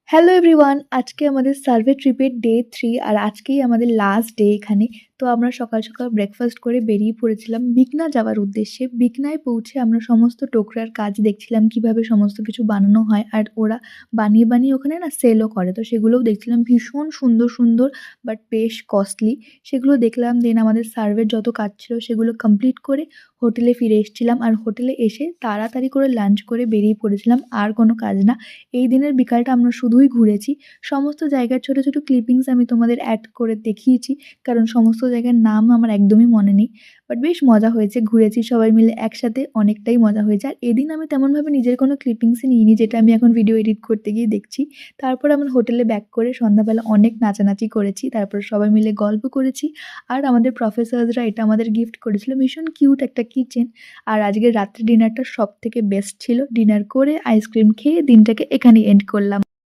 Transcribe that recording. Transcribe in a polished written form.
Hello everyone! আজকে আমাদের survey ট্রিপের ডে 3 আর আজকেই আমাদের লাস্ট ডে এখানে। তো আমরা সকাল, সকাল ব্রেকফাস্ট করে বেরিয়ে পড়েছিলাম বিকনা যাওয়ার উদ্দেশ্যে। বিকনায় পৌঁছে আমরা সমস্ত টোকরার কাজ দেখছিলাম কিভাবে সমস্ত কিছু বানানো হয়। আর ওরা বানিয়ে, বানিয়ে ওখানে না সেলও করে। তো সেগুলোও দেখছিলাম ভীষণ সুন্দর, সুন্দর বাট বেশ কস্টলি। সেগুলো দেখলাম দেন আমাদের সার্ভের যত কাজ ছিল সেগুলো কমপ্লিট করে হোটেলে ফিরে এসেছিলাম। আর হোটেলে এসে তাড়াতাড়ি করে লাঞ্চ করে বেরিয়ে পড়েছিলাম। আর কোনো কাজ না। এই দিনের বিকালটা আমরা শুধুই ঘুরেছি। সমস্ত জায়গার ছোট, ছোট ক্লিপিংস আমি তোমাদের অ্যাড করে দেখিয়েছি। কারণ সমস্ত জায়গার নাম আমার একদমই মনে নেই। বাট বেশ মজা হয়েছে। ঘুরেছি সবাই মিলে একসাথে অনেকটাই মজা হয়েছে। আর এদিন আমি তেমনভাবে নিজের কোনো ক্লিপিংসই নিইনি যেটা আমি এখন ভিডিও এডিট করতে গিয়ে দেখছি। তারপর আমার হোটেলে ব্যাক করে সন্ধ্যাবেলা অনেক নাচানাচি করেছি। তারপর সবাই মিলে গল্প করেছি। আর আমাদের প্রফেসর্সরা এটা আমাদের গিফট করেছিল। ভীষণ কিউট একটা কিচেন। আর আজকের রাত্রের ডিনারটা সবথেকে বেস্ট ছিল। ডিনার করে আইসক্রিম খেয়ে দিনটাকে এখানেই এন্ড করলাম।